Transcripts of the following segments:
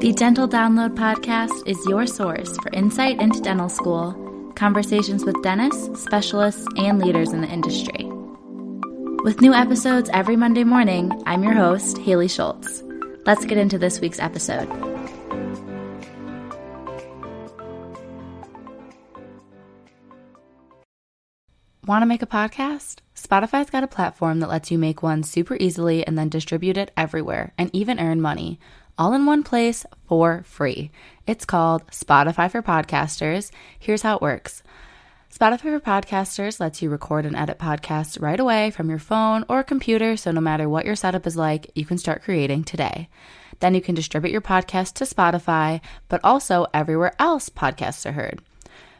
The Dental Download podcast is your source for insight into dental school, conversations with dentists, specialists, and leaders in the industry. With new episodes every Monday morning, I'm your host, Haley Schultz. Let's get into this week's episode. Want to make a podcast? Spotify's got a platform that lets you make one super easily and then distribute it everywhere and even earn money, all in one place for free. It's called Spotify for Podcasters. Here's how it works. Spotify for Podcasters lets you record and edit podcasts right away from your phone or computer, so no matter what your setup is like, you can start creating today. Then you can distribute your podcast to Spotify, but also everywhere else podcasts are heard.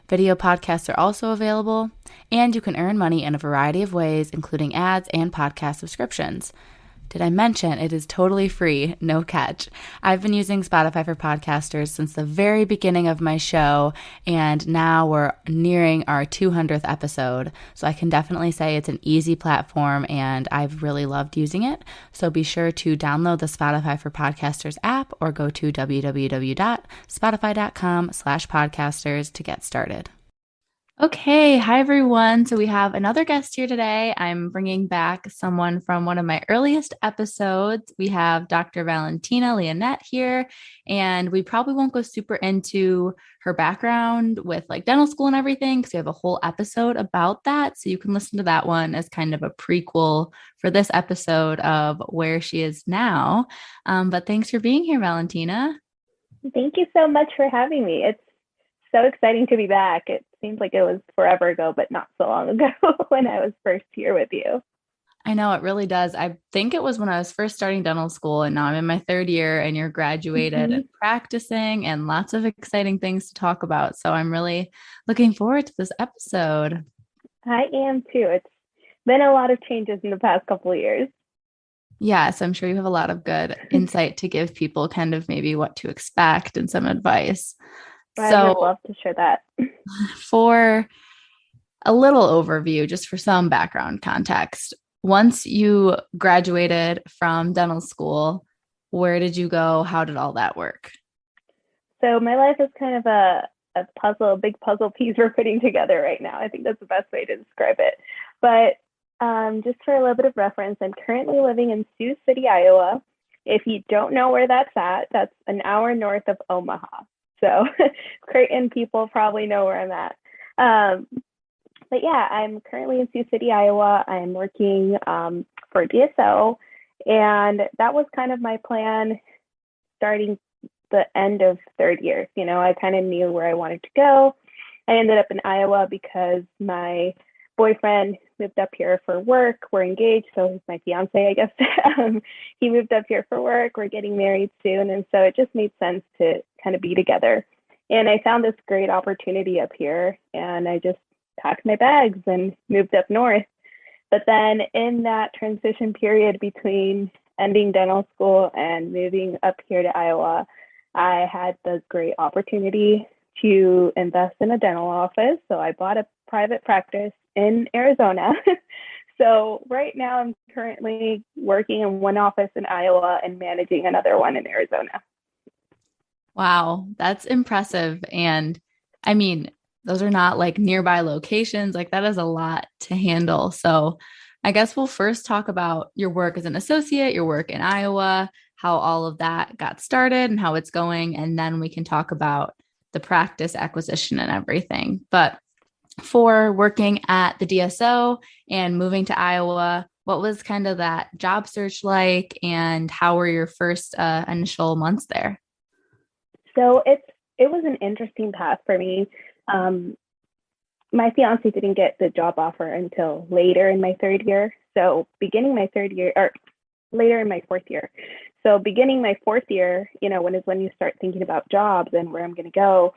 Video podcasts are also available, and you can earn money in a variety of ways, including ads and podcast subscriptions. Did I mention it is totally free, no catch? I've been using Spotify for Podcasters since the very beginning of my show, and now we're nearing our 200th episode, so I can definitely say it's an easy platform, and I've really loved using it. So be sure to download the Spotify for Podcasters app or go to www.spotify.com/podcasters to get started. Okay, hi everyone. So we have another guest here today. I'm bringing back someone from one of my earliest episodes. We have Dr. Valentina Leonett here, and we probably won't go super into her background with like dental school and everything because we have a whole episode about that. So you can listen to that one as kind of a prequel for this episode of where she is now. But thanks for being here, Valentina. Thank you so much for having me. It's so exciting to be back. It seems like it was forever ago, but not so long ago when I was first here with you. I know it really does. I think it was when I was first starting dental school, and now I'm in my third year and you're graduated and practicing and lots of exciting things to talk about. So I'm really looking forward to this episode. I am too. It's been a lot of changes in the past couple of years. Yes, I'm sure you have a lot of good insight to give people kind of maybe what to expect and some advice. I would love to share that. For a little overview, just for some background context, once you graduated from dental school, where did you go? How did all that work? So my life is kind of a big puzzle piece we're putting together right now. I think that's the best way to describe it. But just for a little bit of reference, I'm currently living in Sioux City, Iowa. If you don't know where that's at, that's an hour north of Omaha. So Creighton people probably know where I'm at. But yeah, I'm currently in Sioux City, Iowa. I'm working for DSO, and that was kind of my plan starting the end of third year. You know, I kind of knew where I wanted to go. I ended up in Iowa because my boyfriend moved up here for work. We're engaged, so he's my fiance, I guess. He moved up here for work. We're getting married soon, and so it just made sense to kind of be together. And I found this great opportunity up here, and I just packed my bags and moved up north. But then in that transition period between ending dental school and moving up here to Iowa, I had the great opportunity to invest in a dental office. So I bought a private practice in Arizona. So right now I'm currently working in one office in Iowa and managing another one in Arizona. Wow, that's impressive. And I mean, those are not like nearby locations. Like that is a lot to handle. So I guess we'll first talk about your work as an associate, your work in Iowa, how all of that got started and how it's going. And then we can talk about the practice acquisition and everything. But for working at the DSO and moving to Iowa, what was kind of that job search like, and how were your first initial months there? So it was an interesting path for me. My fiance didn't get the job offer until later in my third year. So beginning my third year, or later in my fourth year. So beginning my fourth year, you know, when you start thinking about jobs and where I'm going to go,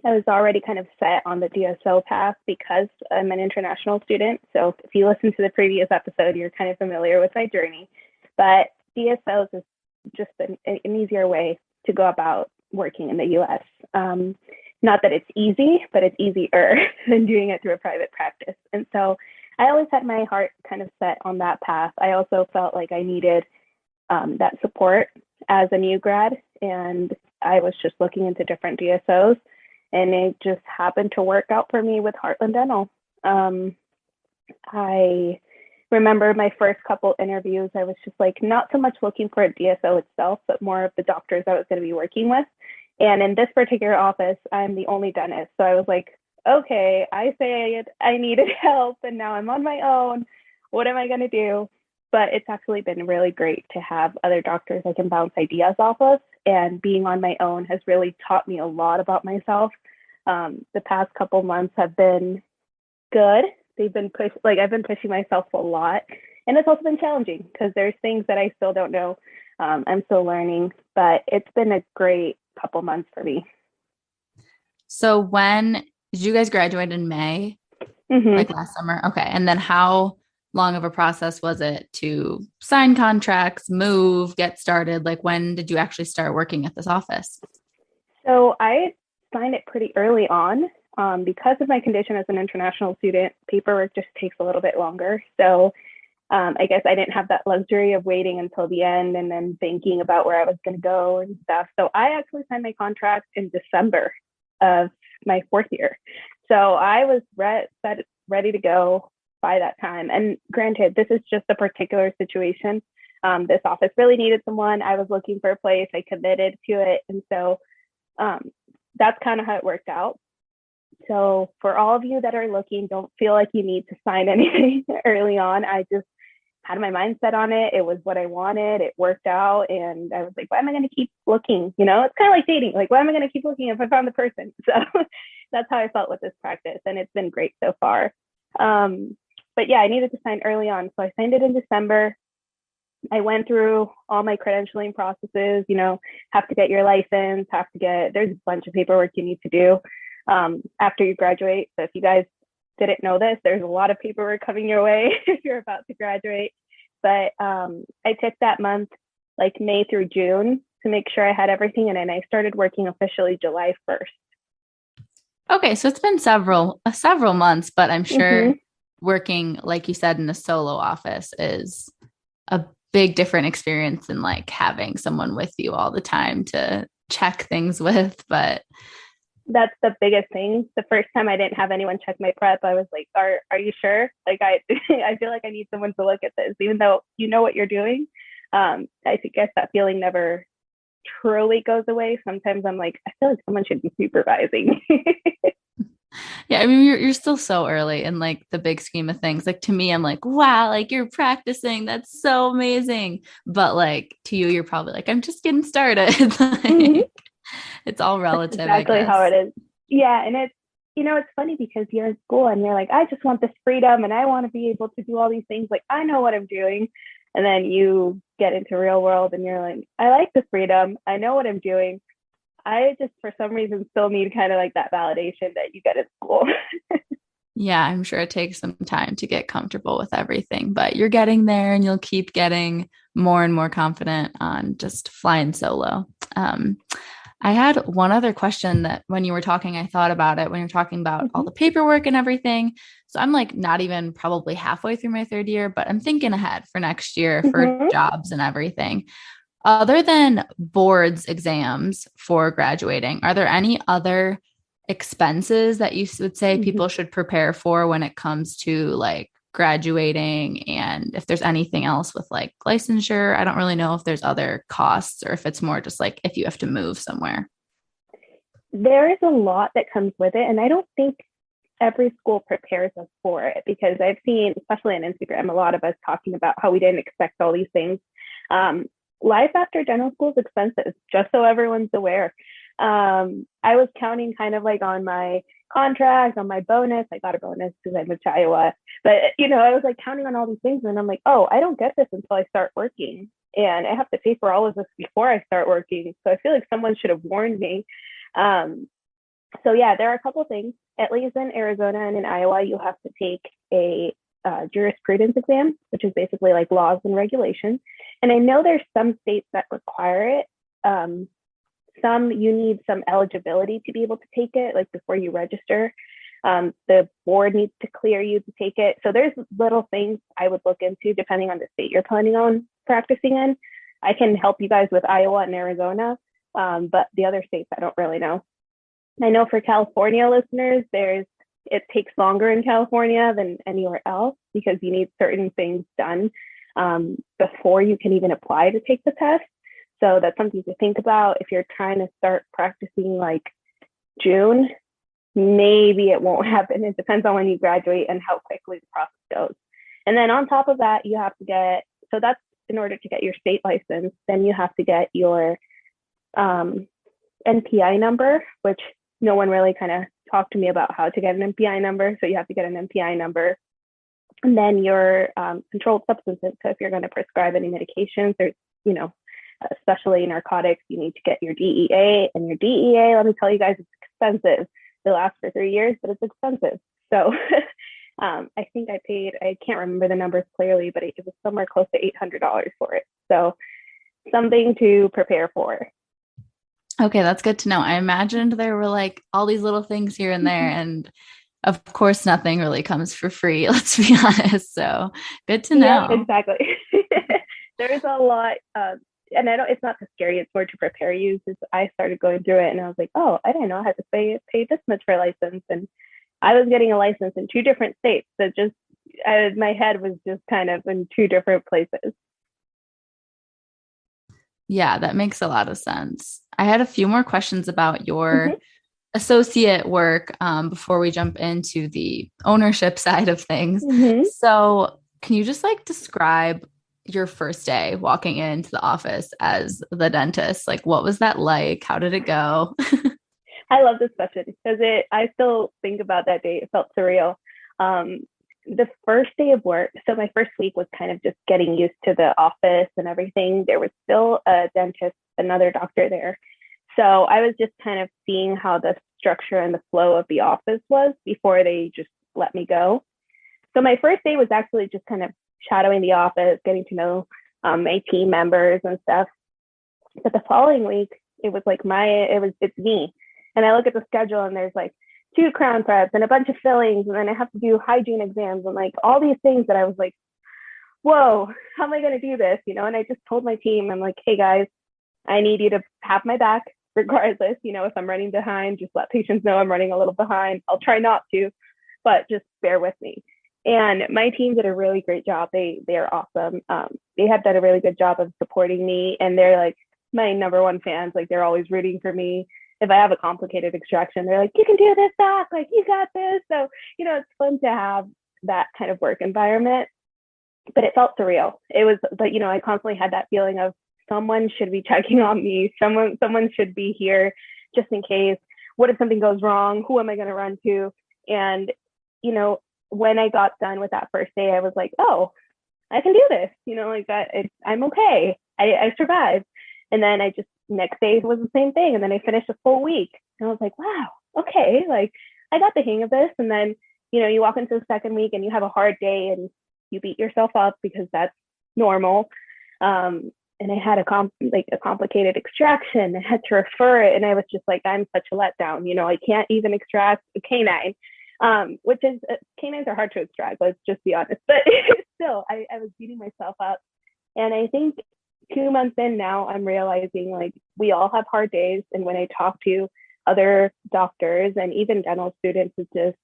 I was already kind of set on the DSO path because I'm an international student. So if you listen to the previous episode, you're kind of familiar with my journey. But DSOs is just an easier way to go about working in the U.S. Not that it's easy, but it's easier than doing it through a private practice. And so I always had my heart kind of set on that path. I also felt like I needed that support as a new grad, and I was just looking into different DSOs, and it just happened to work out for me with Heartland Dental. I remember my first couple interviews, I was just like not so much looking for a DSO itself, but more of the doctors I was going to be working with. And in this particular office, I'm the only dentist. So I was like, okay, I said I needed help and now I'm on my own. What am I going to do? But it's actually been really great to have other doctors I can bounce ideas off of. And being on my own has really taught me a lot about myself. The past couple months have been good. They've been I've been pushing myself a lot. And it's also been challenging because there's things that I still don't know. I'm still learning, but it's been a great couple months for me. So when did you guys graduate in May? Mm-hmm. Like last summer? Okay. And then how long of a process was it to sign contracts, move, get started? Like when did you actually start working at this office? So I signed it pretty early on. Because of my condition as an international student, paperwork just takes a little bit longer. So I guess I didn't have that luxury of waiting until the end and then thinking about where I was going to go and stuff. So I actually signed my contract in December of my fourth year. So I was ready to go by that time. And granted, this is just a particular situation. This office really needed someone. I was looking for a place. I committed to it. And so that's kind of how it worked out. So for all of you that are looking, don't feel like you need to sign anything early on. I just had my mind set on it. It was what I wanted. It worked out. And I was like, why am I going to keep looking? You know, it's kind of like dating. Like, why am I going to keep looking if I found the person? So that's how I felt with this practice. And it's been great so far. But yeah, I needed to sign early on. So I signed it in December. I went through all my credentialing processes, you know, have to get your license, there's a bunch of paperwork you need to do after you graduate. So if you guys didn't know this, there's a lot of paperwork coming your way if you're about to graduate. But I took that month, like May through June, to make sure I had everything. And then I started working officially July 1st. Okay, so it's been several months, but I'm sure Mm-hmm. working, like you said, in a solo office is a big different experience than like having someone with you all the time to check things with. But That's the biggest thing. The first time I didn't have anyone check my prep, I was like, are you sure? Like I feel like I need someone to look at this, even though you know what you're doing. I guess that feeling never truly goes away. Sometimes I'm like, I feel like someone should be supervising. yeah, I mean, you're still so early in like the big scheme of things. Like to me, I'm like, wow, like you're practicing. That's so amazing. But like to you, you're probably like, I'm just getting started. Mm-hmm. Like, it's all That's relative, I exactly how guess. it is. Yeah, and it's funny because you're in school and you're like, I just want this freedom and I want to be able to do all these things. Like I know what I'm doing. And then you get into real world and you're like, I like the freedom. I know what I'm doing. I just for some reason still need kind of like that validation that you get at school. Yeah, I'm sure it takes some time to get comfortable with everything, but you're getting there and you'll keep getting more and more confident on just flying solo. Um, I had one other question that when you were talking, I thought about it when you're talking about all Mm-hmm. the paperwork and everything. So I'm like not even probably halfway through my third year, but I'm thinking ahead for next year for Mm-hmm. jobs and everything. Other than boards exams for graduating, are there any other expenses that you would say Mm-hmm. people should prepare for when it comes to like graduating? And if there's anything else with like licensure, I don't really know if there's other costs or if it's more just like if you have to move somewhere. There is a lot that comes with it. And I don't think every school prepares us for it because I've seen, especially on Instagram, a lot of us talking about how we didn't expect all these things. Um, Life after dental school is expensive, just so everyone's aware. I was counting kind of like on my contract, on my bonus. I got a bonus because I moved to Iowa, but I was like counting on all these things, and I'm like, oh, I don't get this until I start working, and I have to pay for all of this before I start working. So I feel like someone should have warned me. Um, so yeah, there are a couple things. At least in Arizona and in Iowa, you have to take a jurisprudence exam, which is basically like laws and regulations. And I know there's some states that require it. Some you need some eligibility to be able to take it, like before you register. The board needs to clear you to take it. So there's little things I would look into depending on the state you're planning on practicing in. I can help you guys with Iowa and Arizona, but the other states I don't really know. I know for California listeners, it takes longer in California than anywhere else because you need certain things done before you can even apply to take the test. So that's something to think about if you're trying to start practicing like June. Maybe it won't happen. It depends on when you graduate and how quickly the process goes. And then on top of that, you have to get, so that's in order to get your state license, then you have to get your NPI number, which no one really kind of talked to me about how to get an NPI number. So you have to get an NPI number. And then your controlled substances. So if you're going to prescribe any medications, there's, especially narcotics, you need to get your DEA. And your DEA, let me tell you guys, it's expensive. It lasts for 3 years, but it's expensive. So I think I can't remember the numbers clearly, but it was somewhere close to $800 for it. So something to prepare for. Okay, that's good to know. I imagined there were like all these little things here and there, and of course, nothing really comes for free. Let's be honest. So good to know. Yeah, exactly. There's a lot, and it's not to scare you. It's more to prepare you. Because I started going through it, and I was like, oh, I didn't know I had to pay this much for a license, and I was getting a license in 2 different states. So my head was just kind of in 2 different places. Yeah, that makes a lot of sense. I had a few more questions about your associate work before we jump into the ownership side of things. So, can you just like describe your first day walking into the office as the dentist? Like, what was that like? How did it go? I love this question because I still think about that day. It felt surreal. The first day of work, so my first week was kind of just getting used to the office and everything. There was still a dentist, another doctor there. So I was just kind of seeing how the structure and the flow of the office was before they just let me go. So my first day was actually just kind of shadowing the office, getting to know my team members and stuff. But the following week, it was like it's me. And I look at the schedule and there's like 2 crown preps and a bunch of fillings. And then I have to do hygiene exams and like all these things that I was like, whoa, how am I going to do this? And I just told my team, I'm like, hey guys, I need you to have my back regardless. If I'm running behind, just let patients know I'm running a little behind. I'll try not to, but just bear with me. And my team did a really great job. They're awesome. They have done a really good job of supporting me, and they're like my number one fans. Like they're always rooting for me. If I have a complicated extraction, they're like, you can do this, doc. Like you got this. So it's fun to have that kind of work environment. But it felt surreal. It was, but I constantly had that feeling of someone should be checking on me. Someone should be here just in case. What if something goes wrong? Who am I going to run to? And when I got done with that first day, I was like, oh, I can do this. Like that. I'm okay. I survived. And then next day was the same thing. And then I finished a full week. And I was like, wow, okay. Like I got the hang of this. And then, you walk into the second week and you have a hard day and you beat yourself up because that's normal. And I had a complicated extraction. I had to refer it. And I was just like, I'm such a letdown. I can't even extract a canine, which is, canines are hard to extract, let's just be honest. But still, I was beating myself up. And I think 2 months in now, I'm realizing like we all have hard days. And when I talk to other doctors and even dental students, it just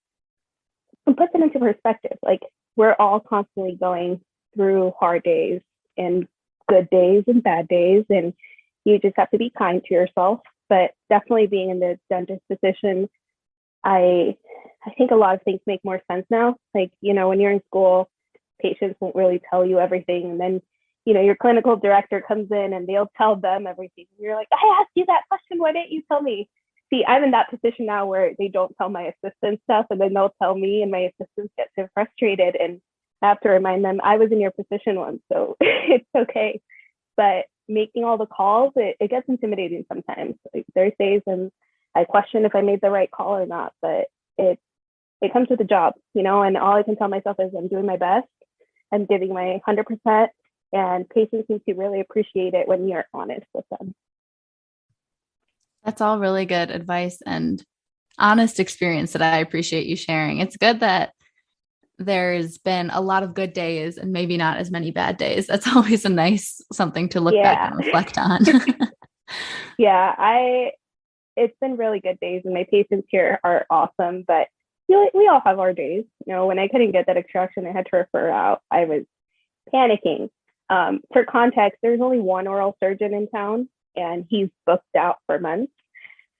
puts it into perspective. Like we're all constantly going through hard days and good days and bad days. And you just have to be kind to yourself. But definitely being in the dentist position, I think a lot of things make more sense now. Like, when you're in school, patients won't really tell you everything. And then your clinical director comes in and they'll tell them everything. And you're like, I asked you that question. Why didn't you tell me? See, I'm in that position now where they don't tell my assistants stuff and then they'll tell me, and my assistants get so frustrated. And I have to remind them I was in your position once, so it's okay. But making all the calls, it gets intimidating sometimes. Like there's days and I question if I made the right call or not, but it comes with the job, and all I can tell myself is I'm doing my best. I'm giving my 100%. And patients seem to really appreciate it when you're honest with them. That's all really good advice and honest experience that I appreciate you sharing. It's good that there's been a lot of good days and maybe not as many bad days. That's always a nice something to look back Yeah. and reflect on. Yeah, it's been really good days and my patients here are awesome, but we all have our days. When I couldn't get that extraction, I had to refer out. I was panicking. For context, there's only one oral surgeon in town and he's booked out for months.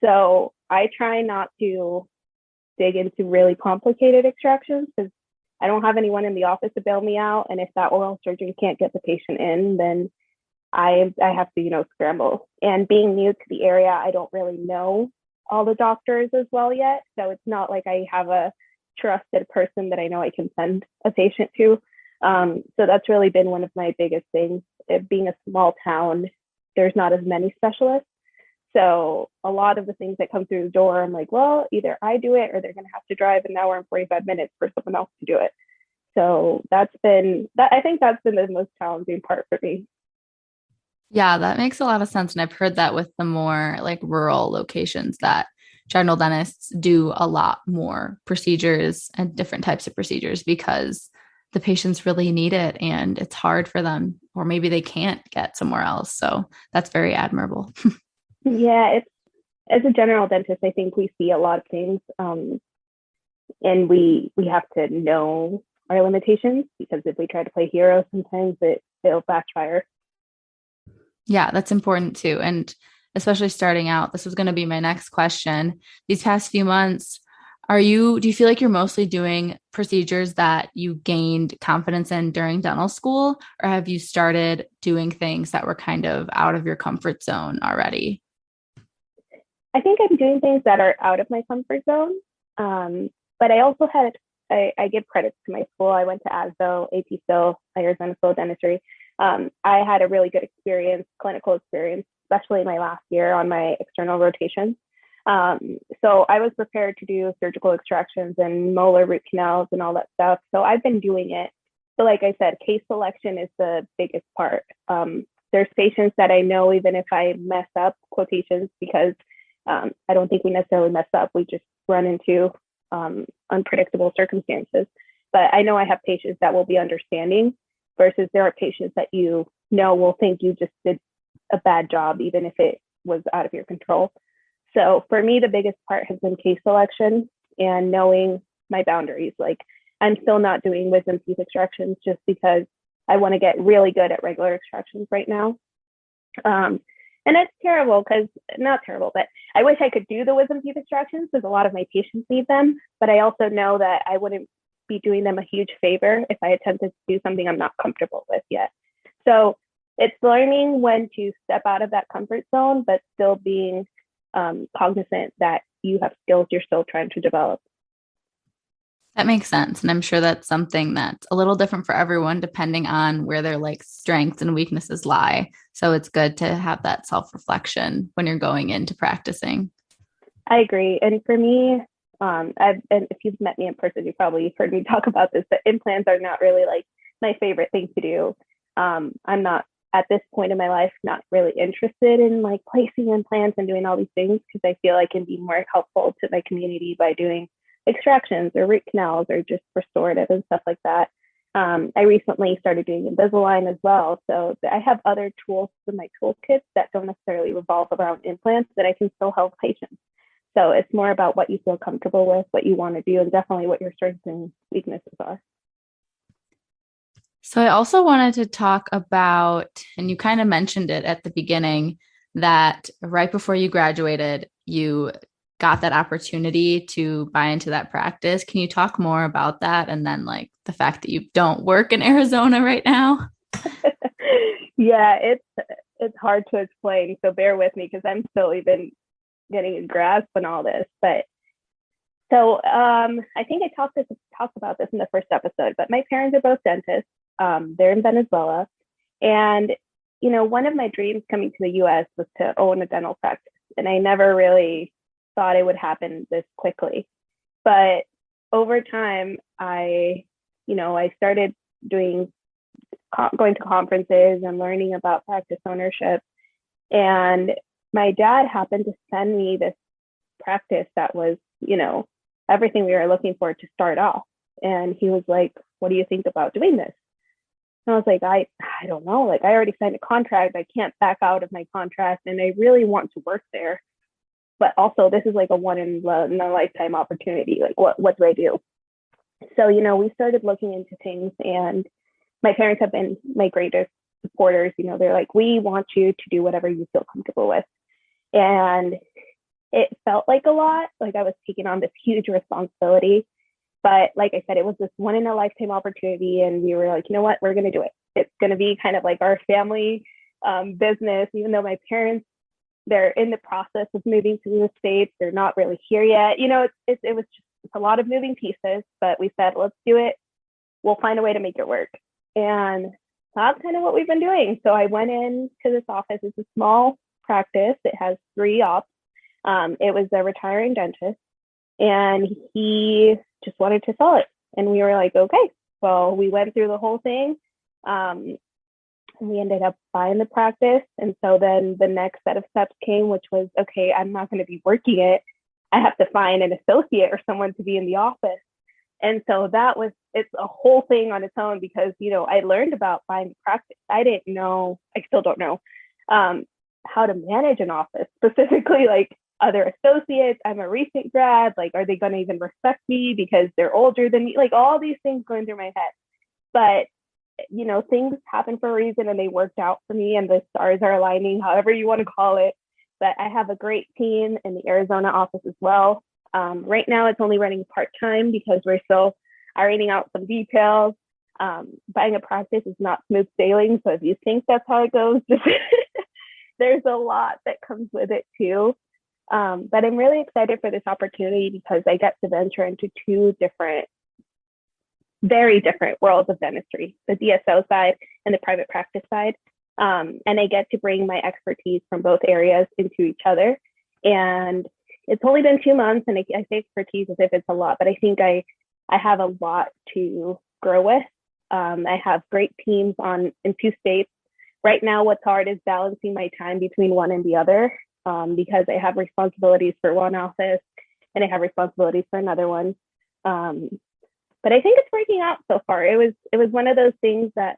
So I try not to dig into really complicated extractions because I don't have anyone in the office to bail me out. And if that oral surgeon can't get the patient in, then I have to, scramble. And being new to the area, I don't really know all the doctors as well yet. So it's not like I have a trusted person that I know I can send a patient to. So that's really been one of my biggest things. It being a small town, there's not as many specialists. So a lot of the things that come through the door, I'm like, well, either I do it or they're going to have to drive an hour and 45 minutes for someone else to do it. So that's been that. I think that's been the most challenging part for me. Yeah, that makes a lot of sense. And I've heard that with the more like rural locations that general dentists do a lot more procedures and different types of procedures because the patients really need it and it's hard for them, or maybe they can't get somewhere else. So that's very admirable. Yeah, it's as a general dentist, I think we see a lot of things, and we have to know our limitations because if we try to play hero, sometimes it'll backfire. Yeah, that's important too. And especially starting out, this was going to be my next question. These past few months, do you feel like you're mostly doing procedures that you gained confidence in during dental school, or have you started doing things that were kind of out of your comfort zone already? I think I'm doing things that are out of my comfort zone. But I also I give credit to my school. I went to ASDO, APSO, Arizona School of Dentistry. I had a really good experience, clinical experience, especially my last year on my external rotations. So I was prepared to do surgical extractions and molar root canals and all that stuff. So I've been doing it. But like I said, case selection is the biggest part. There's patients that I know, even if I mess up quotations, because I don't think we necessarily mess up. We just run into unpredictable circumstances. But I know I have patients that will be understanding versus there are patients that will think you just did a bad job, even if it was out of your control. So for me, the biggest part has been case selection and knowing my boundaries. Like I'm still not doing wisdom teeth extractions just because I want to get really good at regular extractions right now. And it's terrible because not terrible, but I wish I could do the wisdom teeth extractions because a lot of my patients need them. But I also know that I wouldn't be doing them a huge favor if I attempted to do something I'm not comfortable with yet. So it's learning when to step out of that comfort zone, but still being cognizant that you have skills you're still trying to develop. That makes sense. And I'm sure that's something that's a little different for everyone, depending on where their like strengths and weaknesses lie. So it's good to have that self-reflection when you're going into practicing. I agree. And for me, and if you've met me in person, you probably heard me talk about this, but implants are not really like my favorite thing to do. I'm not at this point in my life, not really interested in like placing implants and doing all these things because I feel I can be more helpful to my community by doing extractions or root canals or just restorative and stuff like that. I recently started doing Invisalign as well. So I have other tools in my toolkit that don't necessarily revolve around implants that I can still help patients. So it's more about what you feel comfortable with, what you want to do, and definitely what your strengths and weaknesses are. So I also wanted to talk about, and you kind of mentioned it at the beginning, that right before you graduated, you got that opportunity to buy into that practice. Can you talk more about that? And then like the fact that you don't work in Arizona right now? Yeah, it's hard to explain. So bear with me because I'm still even getting a grasp on all this. But so I think I talked about this in the first episode, but my parents are both dentists. They're in Venezuela. And, one of my dreams coming to the US was to own a dental practice. And I never really thought it would happen this quickly. But over time, I started going to conferences and learning about practice ownership. And my dad happened to send me this practice that was, everything we were looking for to start off. And he was like, what do you think about doing this? And I was like, I don't know. Like, I already signed a contract. I can't back out of my contract. And I really want to work there. But also, this is like a one in a lifetime opportunity. Like, what do I do? So, we started looking into things, and my parents have been my greatest supporters. They're like, we want you to do whatever you feel comfortable with. And it felt like a lot, like I was taking on this huge responsibility. But like I said, it was this one in a lifetime opportunity. And we were like, you know what, we're going to do it. It's going to be kind of like our family business, even though my parents, they're in the process of moving to the States. They're not really here yet. It was just a lot of moving pieces, but we said, let's do it. We'll find a way to make it work. And that's kind of what we've been doing. So I went into this office. It's a small practice. It has 3 ops. It was a retiring dentist, and he just wanted to sell it. And we were like, okay. Well, we went through the whole thing. And we ended up buying the practice. And so then the next set of steps came, which was, okay, I'm not going to be working it. I have to find an associate or someone to be in the office. And so it's a whole thing on its own because, I learned about buying the practice. I didn't know, I still don't know how to manage an office, specifically like other associates. I'm a recent grad. Like, are they going to even respect me because they're older than me? Like, all these things going through my head. But things happen for a reason, and they worked out for me, and the stars are aligning, however you want to call it. But I have a great team in the Arizona office as well. Right now, it's only running part-time because we're still ironing out some details. Buying a practice is not smooth sailing. So if you think that's how it goes, there's a lot that comes with it too. But I'm really excited for this opportunity because I get to venture into 2 very different worlds of dentistry, the DSO side and the private practice side. And I get to bring my expertise from both areas into each other. And it's only been 2 months, and I say expertise as if it's a lot, but I think I have a lot to grow with. I have great teams in 2 states. Right now, what's hard is balancing my time between one and the other because I have responsibilities for one office and I have responsibilities for another one. But I think it's working out so far. It was one of those things that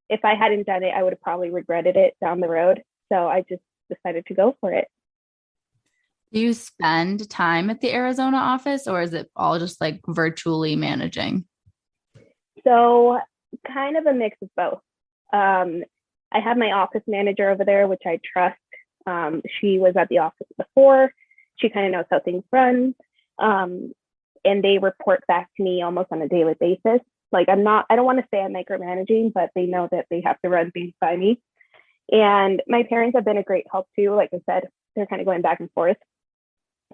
if I hadn't done it, I would have probably regretted it down the road. So I just decided to go for it. Do you spend time at the Arizona office, or is it all just like virtually managing? So kind of a mix of both. I have my office manager over there, which I trust. She was at the office before. She kind of knows how things run. And they report back to me almost on a daily basis. Like I don't want to say I'm micromanaging, but they know that they have to run things by me. And my parents have been a great help too. Like I said, they're kind of going back and forth.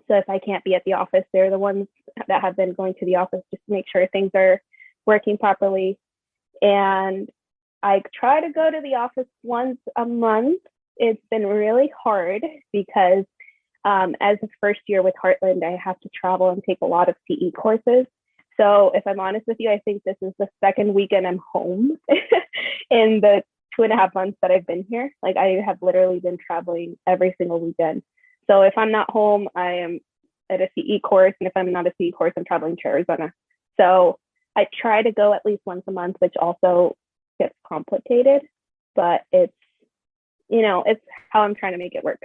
So if I can't be at the office, they're the ones that have been going to the office just to make sure things are working properly. And I try to go to the office once a month. It's been really hard because as a first year with Heartland, I have to travel and take a lot of CE courses. So if I'm honest with you, I think this is the second weekend I'm home in the 2.5 months that I've been here. Like I have literally been traveling every single weekend. So if I'm not home, I am at a CE course. And if I'm not a CE course, I'm traveling to Arizona. So I try to go at least once a month, which also gets complicated, but it's how I'm trying to make it work.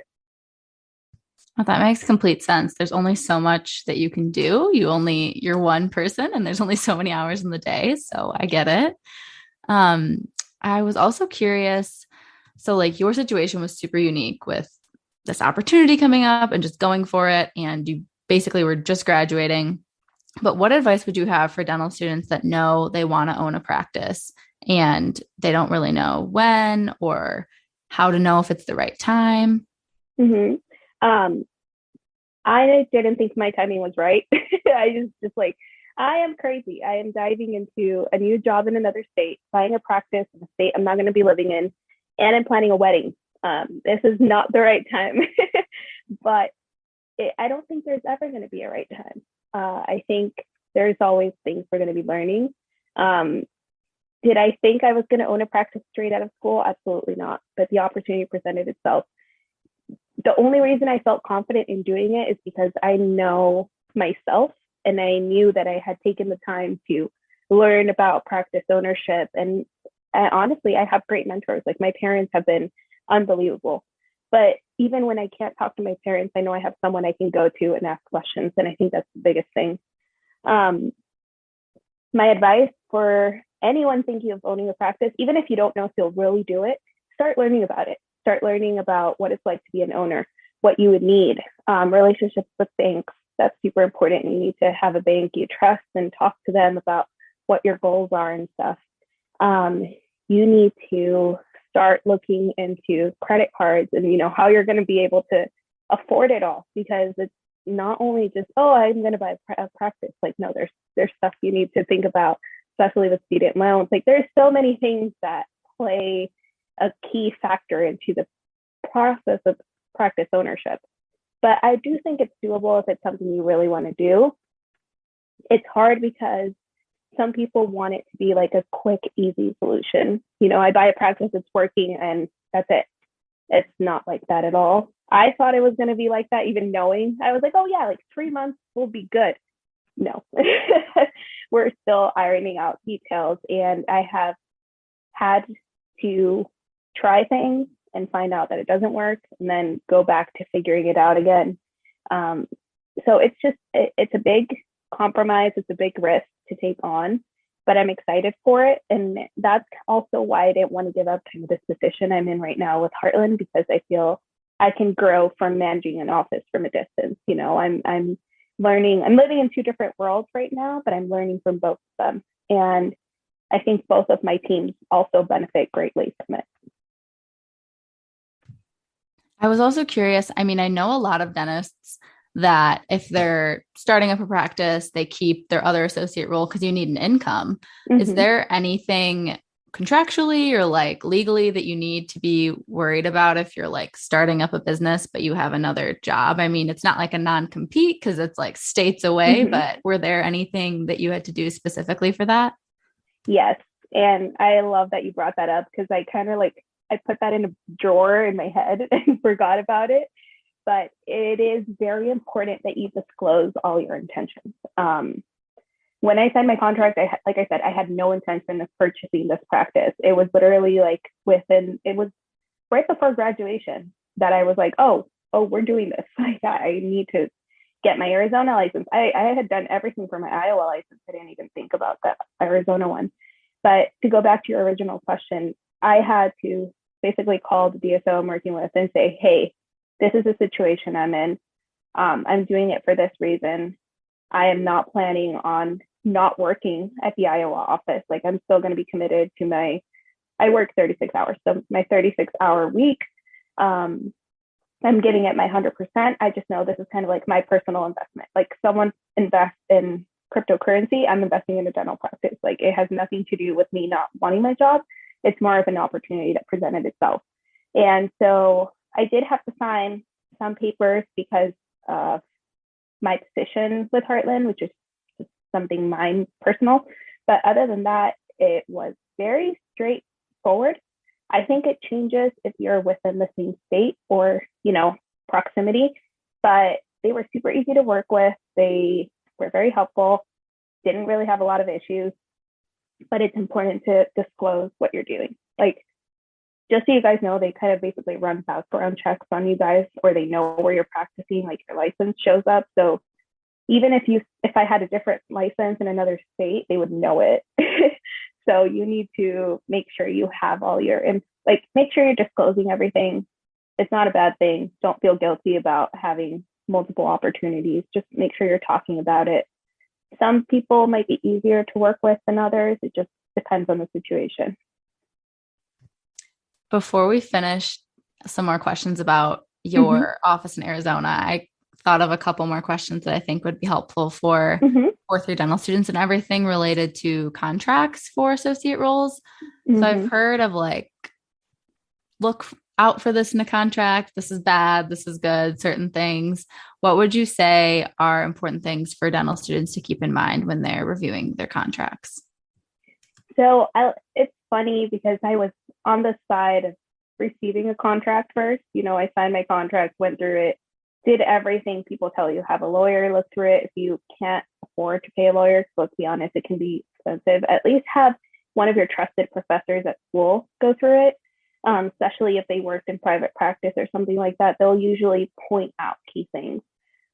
Well, that makes complete sense. There's only so much that you can do. You're one person and there's only so many hours in the day. So I get it. I was also curious. So like your situation was super unique with this opportunity coming up and just going for it. And you basically were just graduating. But what advice would you have for dental students that know they want to own a practice and they don't really know when or how to know if it's the right time? Mm-hmm. I didn't think my timing was right. I just like, I am crazy. I am diving into a new job in another state, buying a practice in a state I'm not going to be living in, and I'm planning a wedding. This is not the right time, but I don't think there's ever going to be a right time. I think there's always things we're going to be learning. Did I think I was going to own a practice straight out of school? Absolutely not. But the opportunity presented itself. The only reason I felt confident in doing it is because I know myself and I knew that I had taken the time to learn about practice ownership. And honestly, I have great mentors. Like my parents have been unbelievable. But even when I can't talk to my parents, I know I have someone I can go to and ask questions. And I think that's the biggest thing. Um, my advice for anyone thinking of owning a practice, even if you don't know if you'll really do it, start learning about it. Start learning about what it's like to be an owner, what you would need, relationships with banks. That's super important. You need to have a bank you trust and talk to them about what your goals are and stuff. Um, you need to start looking into credit cards and how you're going to be able to afford it all, because it's not only just, oh, I'm going to buy a practice. Like, no, there's stuff you need to think about, especially with student loans. Like, there's so many things that play a key factor into the process of practice ownership. But I do think it's doable if it's something you really want to do. It's hard because some people want it to be like a quick, easy solution. I buy a practice, it's working, and that's it. It's not like that at all. I thought it was going to be like that, even knowing. I was like, oh yeah, like 3 months will be good. No, we're still ironing out details. And I have had to try things and find out that it doesn't work and then go back to figuring it out again. So it's a big compromise. It's a big risk to take on, but I'm excited for it. And that's also why I didn't want to give up kind of this position I'm in right now with Heartland, because I feel I can grow from managing an office from a distance. I'm learning, I'm living in two different worlds right now, but I'm learning from both of them. And I think both of my teams also benefit greatly from it. I was also curious. I mean, I know a lot of dentists that if they're starting up a practice, they keep their other associate role because you need an income. Mm-hmm. Is there anything contractually or like legally that you need to be worried about if you're like starting up a business, but you have another job? I mean, it's not like a non-compete because it's like states away, mm-hmm. but were there anything that you had to do specifically for that? Yes. And I love that you brought that up, because I kind of I put that in a drawer in my head and forgot about it. But it is very important that you disclose all your intentions. When I signed my contract, like I said, I had no intention of purchasing this practice. It was literally it was right before graduation that I was like, oh, we're doing this. Like, I need to get my Arizona license. I had done everything for my Iowa license. I didn't even think about the Arizona one. But to go back to your original question, I had to basically call the DSO I'm working with and say, hey, this is the situation I'm in. I'm doing it for this reason. I am not planning on not working at the Iowa office. Like, I'm still going to be committed to I work 36 hours. So my 36-hour week, I'm giving it my 100%. I just know this is kind of like my personal investment. Like, someone invests in cryptocurrency, I'm investing in a dental practice. Like, it has nothing to do with me not wanting my job. It's more of an opportunity that presented itself. And so I did have to sign some papers because of my position with Heartland, which is just something mine personal. But other than that, it was very straightforward. I think it changes if you're within the same state or, proximity, but they were super easy to work with. They were very helpful, didn't really have a lot of issues, but it's important to disclose what you're doing. Like, just so you guys know, they kind of basically run background checks on you guys, or they know where you're practicing, like your license shows up. So even if I had a different license in another state, they would know it. So you need to make sure you have all make sure you're disclosing everything. It's not a bad thing. Don't feel guilty about having multiple opportunities. Just make sure you're talking about it. Some people might be easier to work with than others. It just depends on the situation. Before we finish, some more questions about your office in Arizona. I thought of a couple more questions that I think would be helpful for fourth year dental students and everything related to contracts for associate roles. So I've heard of look out for this in a contract. This is bad. This is good. Certain things. What would you say are important things for dental students to keep in mind when they're reviewing their contracts? So it's funny because I was on the side of receiving a contract first. I signed my contract, went through it, did everything people tell you. Have a lawyer look through it. If you can't afford to pay a lawyer, let's be honest, it can be expensive, at least have one of your trusted professors at school go through it, especially if they worked in private practice or something like that. They'll usually point out key things.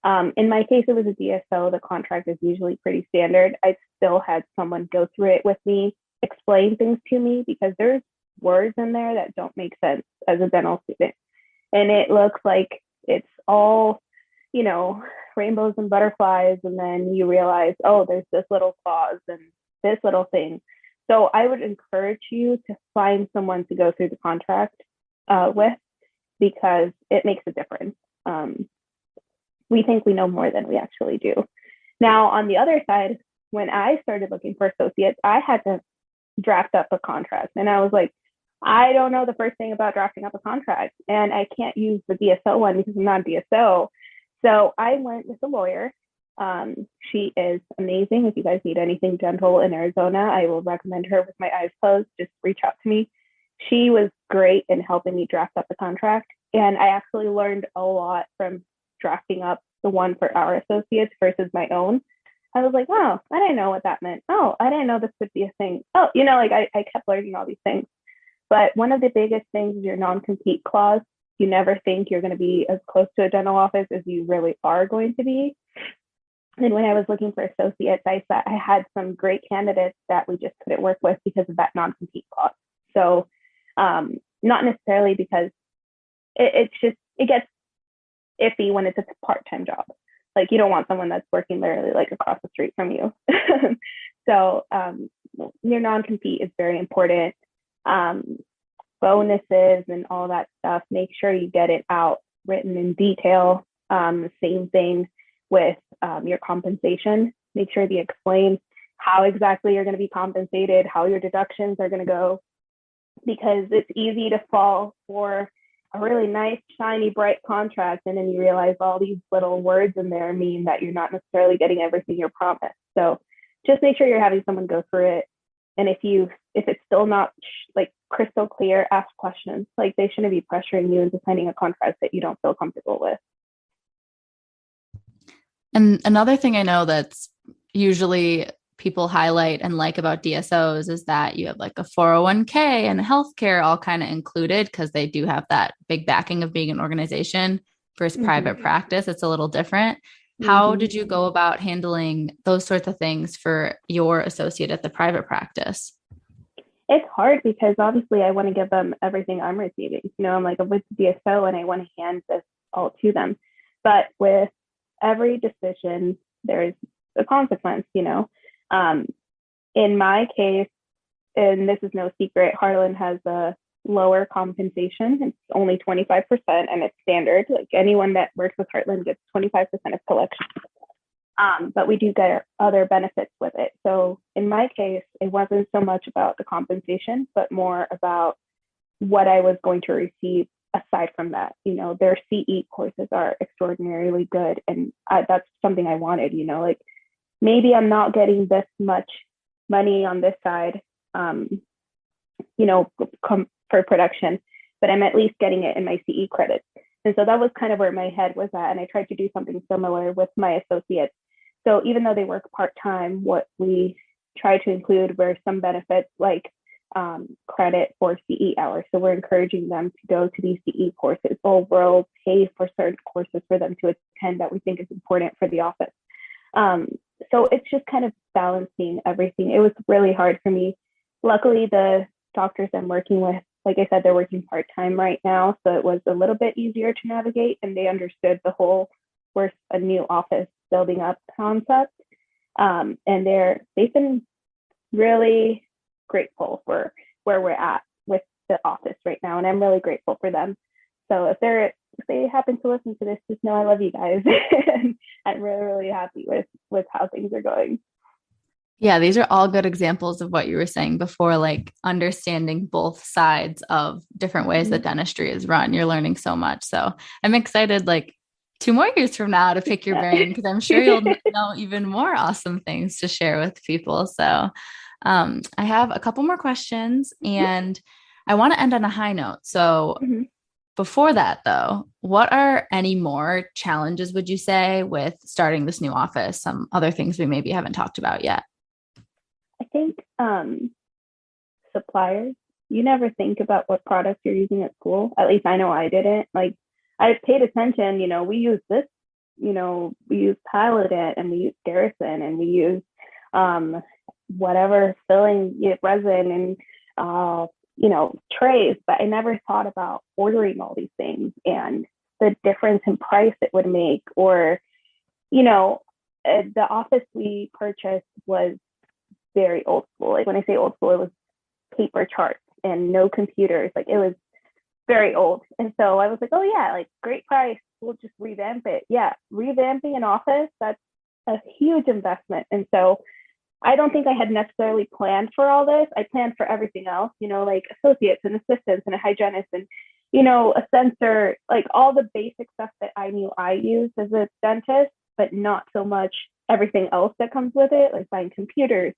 In my case, it was a DSO. The contract is usually pretty standard. I still had someone go through it with me, explain things to me, because there's words in there that don't make sense as a dental student. And it looks like it's all, rainbows and butterflies. And then you realize, oh, there's this little clause and this little thing. So I would encourage you to find someone to go through the contract with, because it makes a difference. We think we know more than we actually do. Now, on the other side, when I started looking for associates, I had to draft up a contract. And I was like, I don't know the first thing about drafting up a contract, and I can't use the DSO one because I'm not a DSO. So I went with a lawyer. She is amazing. If you guys need anything dental in Arizona, I will recommend her with my eyes closed. Just reach out to me. She was great in helping me draft up the contract. And I actually learned a lot from drafting up the one for our associates versus my own. I was like, oh, I didn't know what that meant. Oh, I didn't know this would be a thing. Oh, I kept learning all these things. But one of the biggest things is your non-compete clause. You never think you're going to be as close to a dental office as you really are going to be. And when I was looking for associates, I had some great candidates that we just couldn't work with because of that non-compete clause. So not necessarily because it gets iffy when it's a part-time job. Like, you don't want someone that's working literally like across the street from you. So your non-compete is very important. Bonuses and all that stuff, make sure you get it out written in detail. Same thing with your compensation. Make sure you explain how exactly you're going to be compensated, how your deductions are going to go, because it's easy to fall for a really nice, shiny, bright contract, and then you realize all these little words in there mean that you're not necessarily getting everything you're promised. So just make sure you're having someone go through it. And if it's still not like crystal clear, ask questions. Like, they shouldn't be pressuring you into signing a contract that you don't feel comfortable with. And another thing I know that's usually people highlight and like about DSOs is that you have like a 401k and healthcare all kind of included, because they do have that big backing of being an organization versus private practice. It's a little different. How did you go about handling those sorts of things for your associate at the private practice? It's hard because obviously I want to give them everything I'm receiving. I'm like, I'm with the DSO and I want to hand this all to them. But with every decision, there's a consequence. In my case, and this is no secret, Harlan has a lower compensation. It's only 25%, and it's standard. Like, anyone that works with Heartland gets 25% of collection. But we do get other benefits with it. So in my case, it wasn't so much about the compensation, but more about what I was going to receive aside from that. Their CE courses are extraordinarily good, and that's something I wanted. Like, maybe I'm not getting this much money on this side, for production, but I'm at least getting it in my CE credits. And so that was kind of where my head was at. And I tried to do something similar with my associates. So even though they work part-time, what we try to include were some benefits like credit for CE hours. So we're encouraging them to go to these CE courses, or we'll pay for certain courses for them to attend that we think is important for the office. So it's just kind of balancing everything. It was really hard for me. Luckily, the doctors I'm working with, like I said, they're working part-time right now. So it was a little bit easier to navigate, and they understood the whole we're a new office building up concept. And they've been really grateful for where we're at with the office right now. And I'm really grateful for them. So if they happen to listen to this, just know I love you guys. And I'm really, really happy with how things are going. Yeah, these are all good examples of what you were saying before, like understanding both sides of different ways that dentistry is run. You're learning so much. So I'm excited, like 2 more years from now, to pick your brain, because I'm sure you'll know even more awesome things to share with people. So I have a couple more questions, and I want to end on a high note. So before that, though, what are any more challenges, would you say, with starting this new office? Some other things we maybe haven't talked about yet? I think suppliers, you never think about what products you're using at school. At least I know I didn't. Like, I paid attention, we use this, we use Paladin and we use Garrison and we use whatever filling resin and trays, but I never thought about ordering all these things and the difference in price it would make. Or, the office we purchased was very old school. Like, when I say old school, it was paper charts and no computers. Like, it was very old. And so I was like, oh yeah, like, great price, we'll just revamp it. Yeah, revamping an office, that's a huge investment. And so I don't think I had necessarily planned for all this. I planned for everything else, like associates and assistants and a hygienist and, a sensor, like all the basic stuff that I knew I used as a dentist, but not so much everything else that comes with it, like buying computers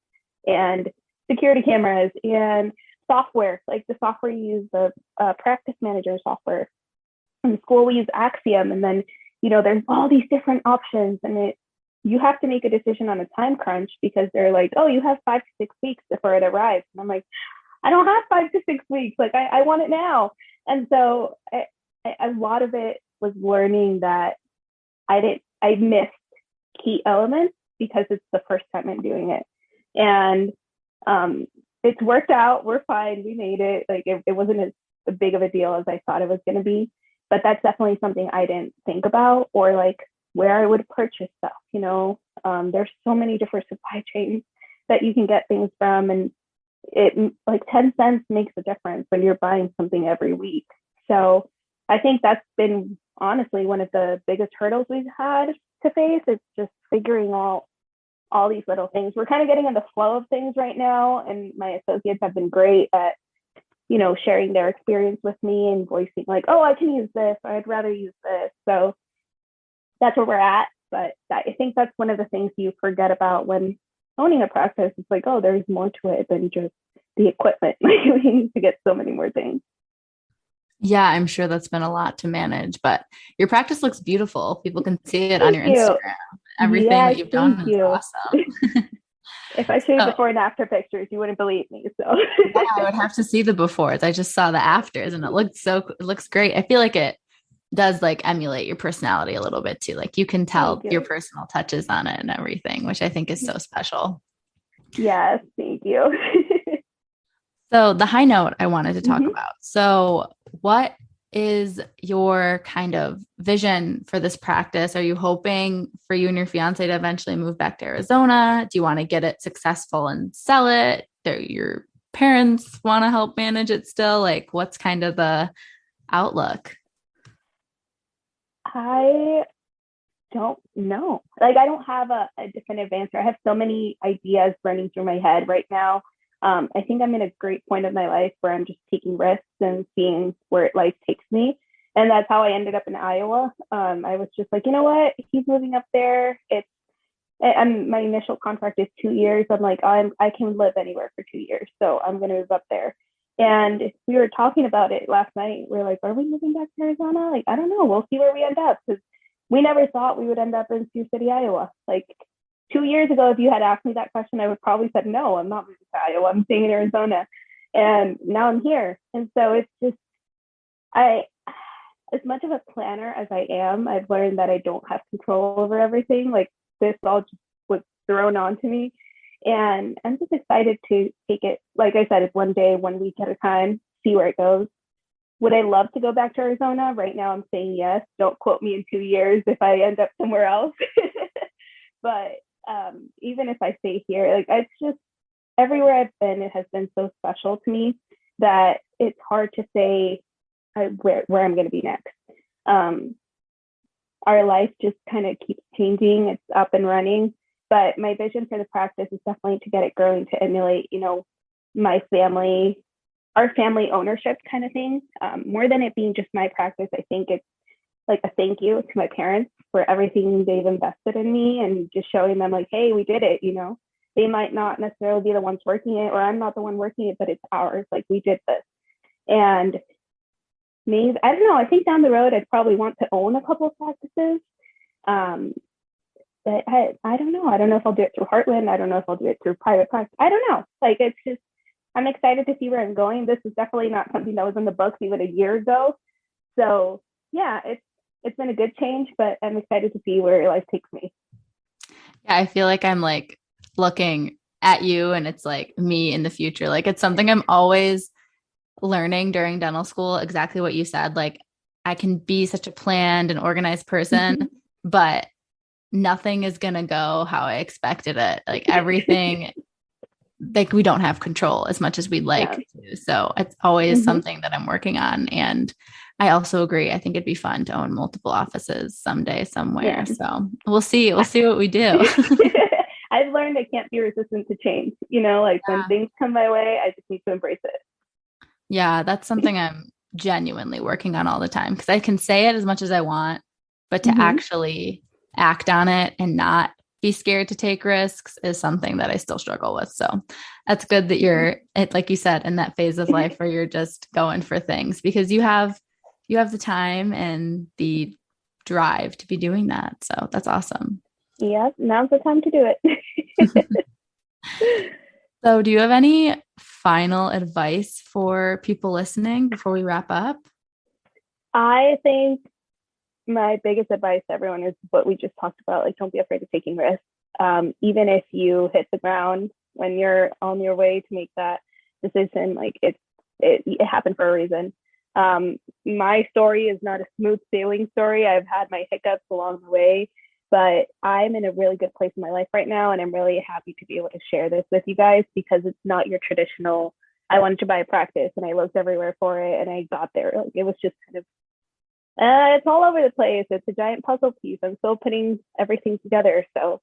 and security cameras and software, like the software you use, the practice manager software. In school, we use Axiom, and then, there's all these different options, and you have to make a decision on a time crunch because they're like, oh, you have 5 to 6 weeks before it arrives. And I'm like, I don't have 5 to 6 weeks. Like, I want it now. And so a lot of it was learning that I missed key elements because it's the first time I'm doing it. And it's worked out. We're fine. We made it. Like, it wasn't as big of a deal as I thought it was going to be. But that's definitely something I didn't think about, or like where I would purchase stuff. There's so many different supply chains that you can get things from, and it like 10 cents makes a difference when you're buying something every week. So I think that's been honestly one of the biggest hurdles we've had to face. It's just figuring out all these little things. We're kind of getting in the flow of things right now, and my associates have been great at sharing their experience with me and voicing like, oh, I can use this, or I'd rather use this. So that's where we're at. But I think that's one of the things you forget about when owning a practice. It's like, oh, there's more to it than just the equipment. Like, we need to get so many more things. Yeah, I'm sure that's been a lot to manage, but your practice looks beautiful. People can see it on your Thank you. Instagram. Everything that you've done is awesome. If I show you before and after pictures, you wouldn't believe me. So yeah, I would have to see the befores. I just saw the afters and it looks great. I feel like it does like emulate your personality a little bit too. Like, you can tell your personal touches on it and everything, which I think is so special. Yes, thank you. So the high note I wanted to talk about. So what is your kind of vision for this practice? Are you hoping for you and your fiance to eventually move back to Arizona? Do you want to get it successful and sell it? Do your parents want to help manage it still? Like, what's kind of the outlook? I don't know. Like, I don't have a definitive answer. I have so many ideas running through my head right now. I think I'm in a great point of my life where I'm just taking risks and seeing where life takes me. And that's how I ended up in Iowa. I was just like, you know what? He's moving up there. My initial contract is 2 years. I'm like, I can live anywhere for 2 years. So I'm going to move up there. And we were talking about it last night. We are like, are we moving back to Arizona? Like, I don't know. We'll see where we end up. Because we never thought we would end up in Sioux City, Iowa. Like, 2 years ago, if you had asked me that question, I would probably said, no, I'm not moving to Iowa. I'm staying in Arizona. And now I'm here. And so it's just, as much of a planner as I am, I've learned that I don't have control over everything. Like, this all just was thrown onto me. And I'm just excited to take it, like I said, it's one day, 1 week at a time, see where it goes. Would I love to go back to Arizona? Right now, I'm saying yes. Don't quote me in 2 years if I end up somewhere else. But even if I stay here, like, it's just everywhere I've been, it has been so special to me that it's hard to say where I'm going to be next. Our life just kind of keeps changing. It's up and running. But my vision for the practice is definitely to get it growing to emulate, my family, our family ownership kind of thing. More than it being just my practice, I think it's like a thank you to my parents for everything they've invested in me, and just showing them like, hey, we did it. They might not necessarily be the ones working it, or I'm not the one working it, but it's ours. Like, we did this. And maybe, I don't know, I think down the road, I'd probably want to own a couple of practices. I don't know. I don't know if I'll do it through Heartland. I don't know if I'll do it through private practice. I don't know. Like, it's just, I'm excited to see where I'm going. This is definitely not something that was in the books even a year ago. So yeah, it's been a good change, but I'm excited to see where life takes me. Yeah, I feel like I'm like looking at you and it's like me in the future. Like it's something I'm always learning during dental school, exactly what you said. Like I can be such a planned and organized person, but nothing is going to go how I expected it. Like everything, like we don't have control as much as we'd like Yeah. to. So it's always Mm-hmm. something that I'm working on. And I also agree. I think it'd be fun to own multiple offices someday, somewhere. Yeah. So we'll see. We'll see what we do. I've learned I can't be resistant to change. Like when Yeah. things come my way, I just need to embrace it. Yeah, that's something I'm genuinely working on all the time because I can say it as much as I want, but to Mm-hmm. actually act on it and not be scared to take risks is something that I still struggle with. So that's good that you're, like you said, in that phase of life where you're just going for things because you have the time and the drive to be doing that. So that's awesome. Yep, now's the time to do it. So do you have any final advice for people listening before we wrap up? I think my biggest advice to everyone is what we just talked about. Like, don't be afraid of taking risks. Even if you hit the ground when you're on your way to make that decision, like it happened for a reason. My story is not a smooth sailing story. I've had my hiccups along the way, but I'm in a really good place in my life right now, and I'm really happy to be able to share this with you guys because it's not your traditional. I wanted to buy a practice, and I looked everywhere for it, and I got there. Like, it was just kind of it's all over the place. It's a giant puzzle piece. I'm still putting everything together. So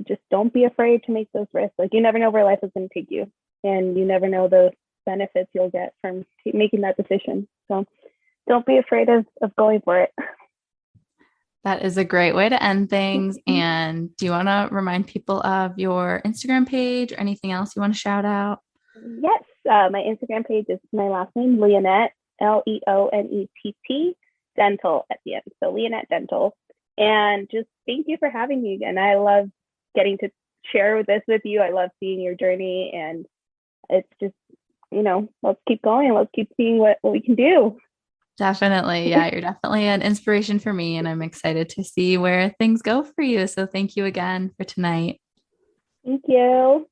just don't be afraid to make those risks. Like, you never know where life is going to take you, and you never know the benefits you'll get from making that decision. So don't be afraid of going for it. That is a great way to end things. And do you want to remind people of your Instagram page or anything else you want to shout out? Yes, my Instagram page is my last name, Leonett, Leonett, dental at the end. So Leonett Dental. And just thank you for having me again. I love getting to share this with you. I love seeing your journey. And it's just, let's keep going. Let's keep seeing what we can do. Definitely. Yeah, you're definitely an inspiration for me. And I'm excited to see where things go for you. So thank you again for tonight. Thank you.